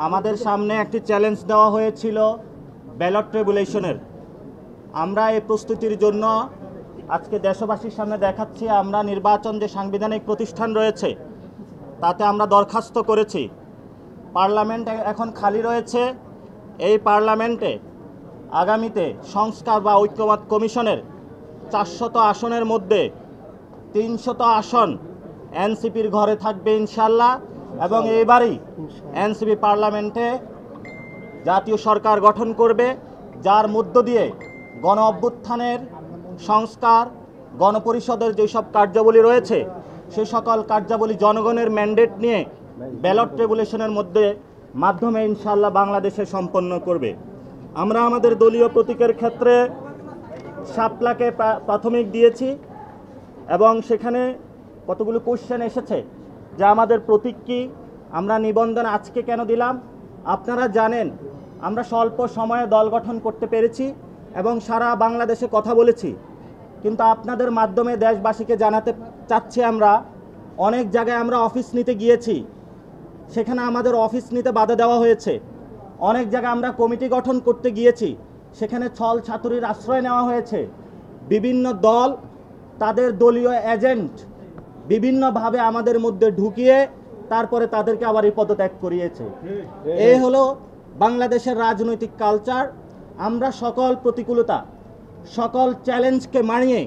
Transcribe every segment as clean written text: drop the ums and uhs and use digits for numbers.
আমাদের সামনে একটি চ্যালেঞ্জ দেওয়া হয়েছিল ব্যালট টেবুলেশনের। আমরা এই প্রস্তুতির জন্য আজকে দেশবাসীর সামনে দেখাচ্ছি আমরা নির্বাচন যে সাংবিধানিক প্রতিষ্ঠান রয়েছে তাতে আমরা দরখাস্ত করেছি। পার্লামেন্ট এখন খালি রয়েছে। এই পার্লামেন্টে আগামীতে সংস্কার বা ঐক্যমত কমিশনের 400 আসনের মধ্যে 300 আসন এনসিপির ঘরে থাকবে ইনশাল্লাহ। এবং এইবারই এনসিপি পার্লামেন্টে জাতীয় সরকার গঠন করবে, যার মধ্য দিয়ে গণ অভ্যুত্থানের সংস্কার, গণপরিষদের যেসব কার্যাবলী রয়েছে সে সকল কার্যাবলী জনগণের ম্যান্ডেট নিয়ে ব্যালট টেবুলেশনের মাধ্যমে ইনশাল্লাহ বাংলাদেশে সম্পন্ন করবে। আমরা আমাদের দলীয় প্রতীকের ক্ষেত্রে শাপলাকে প্রাথমিক দিয়েছি এবং সেখানে কতগুলো কোশ্চেন এসেছে যে আমাদের প্রতীক কি, আমরা নিবন্ধন আজকে কেন দিলাম। আপনারা জানেন আমরা স্বল্প সময়ে দল গঠন করতে পেরেছি এবং সারা বাংলাদেশে কথা বলেছি, কিন্তু আপনাদের মাধ্যমে দেশবাসীকে জানাতে চাচ্ছি আমরা অনেক জায়গায় আমরা অফিস নিতে গিয়েছি, সেখানে আমাদের অফিস নিতে বাধা দেওয়া হয়েছে। অনেক জায়গায় আমরা কমিটি গঠন করতে গিয়েছি, সেখানে ছল ছাতুরির আশ্রয় নেওয়া হয়েছে। বিভিন্ন দল তাদের দলীয় এজেন্ট বিভিন্নভাবে আমাদের মধ্যে ঢুকিয়ে তারপরে তাদেরকে আবার এই পদত্যাগ করিয়েছে। এই হলো বাংলাদেশের রাজনৈতিক কালচার। আমরা সকল প্রতিকূলতা, সকল চ্যালেঞ্জকে মানিয়ে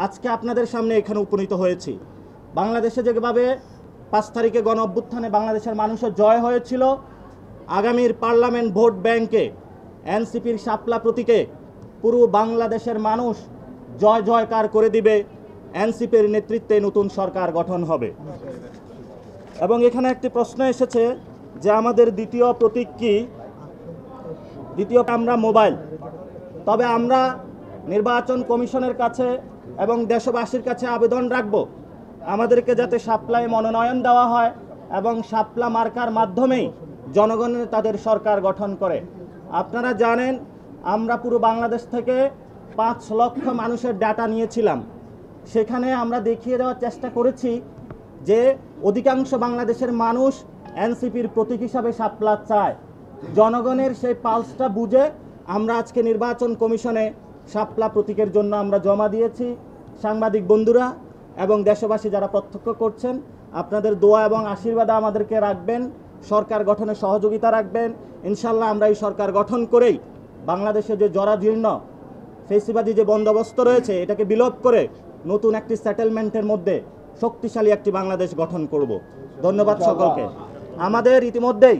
আজকে আপনাদের সামনে এখানে উপনীত হয়েছি। বাংলাদেশে যেভাবে 5 তারিখে গণ অভ্যুত্থানে বাংলাদেশের মানুষের জয় হয়েছিল, আগামীর পার্লামেন্ট ভোট ব্যাংকে এনসিপির শাপলা প্রতীকে পুরো বাংলাদেশের মানুষ জয় জয়কার করে দিবে। এনসিপির নেতৃত্বে নতুন সরকার গঠন হবে। এবং এখানে একটি প্রশ্ন এসেছে যে আমাদের দ্বিতীয় প্রতীক কি। দ্বিতীয় আমরা মোবাইল। তবে আমরা নির্বাচন কমিশনের কাছে এবং দেশবাসীর কাছে আবেদন রাখব আমাদেরকে যাতে শাপলায় মনোনয়ন দেওয়া হয় এবং শাপলা মার্কার মাধ্যমেই জনগণের তাদের সরকার গঠন করে। আপনারা জানেন আমরা পুরো বাংলাদেশ থেকে 5 লক্ষ মানুষের ডাটা নিয়েছিলাম। সেখানে আমরা দেখিয়ে দেওয়ার চেষ্টা করেছি যে অধিকাংশ বাংলাদেশের মানুষ এনসিপির প্রতীক হিসাবে শাপলা চায়। জনগণের সেই পালসটা বুঝে আমরা আজকে নির্বাচন কমিশনে শাপলা প্রতীকের জন্য আমরা জমা দিয়েছি। সাংবাদিক বন্ধুরা এবং দেশবাসী যারা প্রত্যক্ষ করছেন, আপনাদের দোয়া এবং আশীর্বাদ আমাদেরকে রাখবেন, সরকার গঠনে সহযোগিতা রাখবেন। ইনশাল্লাহ আমরা এই সরকার গঠন করেই বাংলাদেশে যে জরাজীর্ণ ফেসিবাদী যে বন্দোবস্ত রয়েছে এটাকে বিলোপ করে নতুন একটি সেটেলমেন্টের মধ্যে শক্তিশালী একটি বাংলাদেশ গঠন করব। ধন্যবাদ সকলকে। আমাদের ইতিমধ্যেই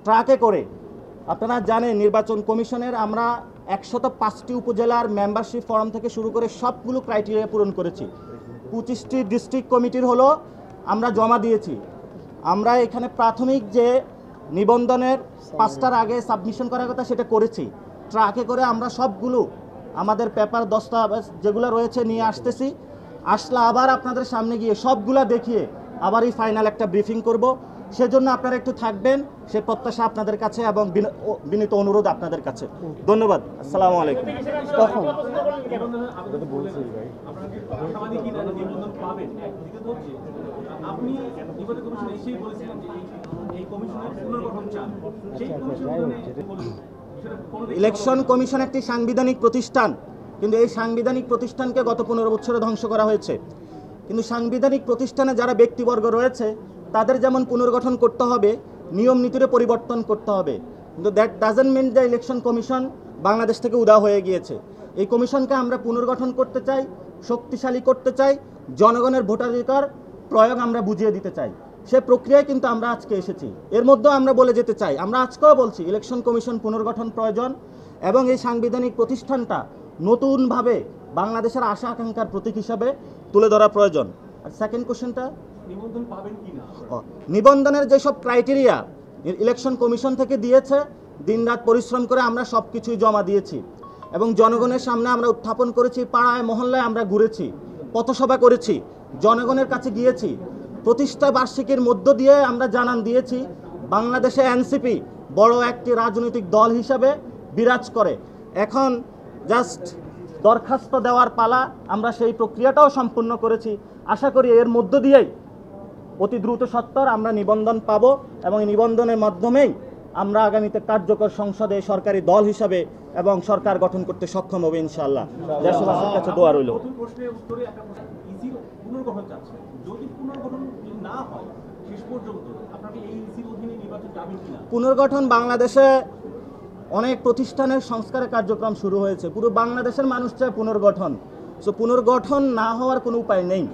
ট্রাকে করে আপনারা জানেন নির্বাচন কমিশনের আমরা 105টি উপজেলার মেম্বারশিপ ফর্ম থেকে শুরু করে সবগুলো ক্রাইটেরিয়া পূরণ করেছি। 25টি ডিস্ট্রিক্ট কমিটির হলো আমরা জমা দিয়েছি। আমরা এখানে প্রাথমিক যে নিবন্ধনের 5টার আগে সাবমিশন করার কথা সেটা করেছি। ট্রাকে করে আমরা সবগুলো আমাদের পেপার দস্তাবেজ যেগুলো রয়েছে নিয়ে আসতেছি। আসলে আবার আপনাদের সামনে গিয়ে সবগুলা দেখিয়ে আবারই ফাইনাল একটা ব্রিফিং করব। সেজন্য আপনারা একটু থাকবেন, সে প্রত্যাশা আপনাদের কাছে এবং বিনীত অনুরোধ আপনাদের কাছে। ধন্যবাদ। আসসালামু আলাইকুম। ইলেকশন কমিশন একটি সাংবিধানিক প্রতিষ্ঠান, কিন্তু এই সাংবিধানিক প্রতিষ্ঠানকে গত 15 বছরে ধ্বংস করা হয়েছে। কিন্তু সাংবিধানিক প্রতিষ্ঠানে যারা ব্যক্তিবর্গ রয়েছে তাদের যেমন পুনর্গঠন করতে হবে, নিয়ম নীতিরে পরিবর্তন করতে হবে। কিন্তু দ্যাট ডাজন্ট মিন যে ইলেকশন কমিশন বাংলাদেশ থেকে উধাও হয়ে গিয়েছে। এই কমিশনকে আমরা পুনর্গঠন করতে চাই, শক্তিশালী করতে চাই, জনগণের ভোটাধিকার প্রয়োগ আমরা বুঝিয়ে দিতে চাই। সে প্রক্রিয়ায় কিন্তু আমরা আজকে এসেছি। এর মধ্যেও আমরা বলে যেতে চাই, আমরা আজকেও বলছি ইলেকশন কমিশন পুনর্গঠন প্রয়োজন এবং এই সাংবিধানিক প্রতিষ্ঠানটা নতুনভাবে বাংলাদেশের আশা আকাঙ্ক্ষার প্রতীক হিসাবে তুলে ধরা প্রয়োজন। আর সেকেন্ড কোশ্চেনটা, নিবন্ধন পাবেন কিনা। নিবন্ধনের যেসব ক্রাইটেরিয়া ইলেকশন কমিশন থেকে দিয়েছে, দিনরাত পরিশ্রম করে আমরা সব কিছুই জমা দিয়েছি এবং জনগণের সামনে আমরা উত্থাপন করেছি। পাড়ায় মহল্লায় আমরা ঘুরেছি, পথসভা করেছি, জনগণের কাছে গিয়েছি। প্রতিষ্ঠা বার্ষিকীর মধ্য দিয়ে আমরা জানান দিয়েছি বাংলাদেশে এনসিপি বড় একটি রাজনৈতিক দল হিসাবে বিরাজ করে। এখন জাস্ট দরখাস্ত দেওয়ার পালা, আমরা সেই প্রক্রিয়াটাও সম্পূর্ণ করেছি। আশা করি এর মধ্য দিয়েই অতি দ্রুত সত্বর আমরা নিবন্ধন পাব এবং এই নিবন্ধনের মাধ্যমেই আমরা আগামীতে কার্যকর সংসদে সরকারি দল হিসাবে এবং সরকার গঠন করতে সক্ষম হবে ইনশাআল্লাহ। দেশবাসীর কাছে দোয়া রইল। প্রথম প্রশ্নের উত্তরে একটা প্রশ্ন, ইসির পুনর্গঠন চাচ্ছে, যদি পুনর্গঠন না হয় শেষ পর্যন্ত আপনাকে এই ইসির অধীনে নির্বাচন যাবেন কিনা? পুনর্গঠন বাংলাদেশে অনেক প্রতিষ্ঠানের সংস্কারের কার্যক্রম শুরু হয়েছে, পুরো বাংলাদেশের মানুষ চায় পুনর্গঠন। সো পুনর্গঠন না হওয়ার কোনো উপায় নেই,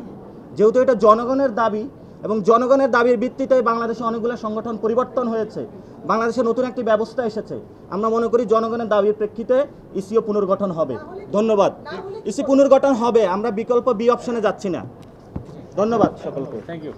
যেহেতু এটা জনগণের দাবি এবং জনগণের দাবির ভিত্তিতে বাংলাদেশে অনেকগুলো সংগঠন পরিবর্তন হয়েছে, বাংলাদেশে নতুন একটি ব্যবস্থা এসেছে। আমরা মনে করি জনগণের দাবির প্রেক্ষিতে ইসিও পুনর্গঠন হবে। ধন্যবাদ। ইসি পুনর্গঠন হবে, আমরা বিকল্প বি অপশনে যাচ্ছি না। ধন্যবাদ সকলকে। Thank you.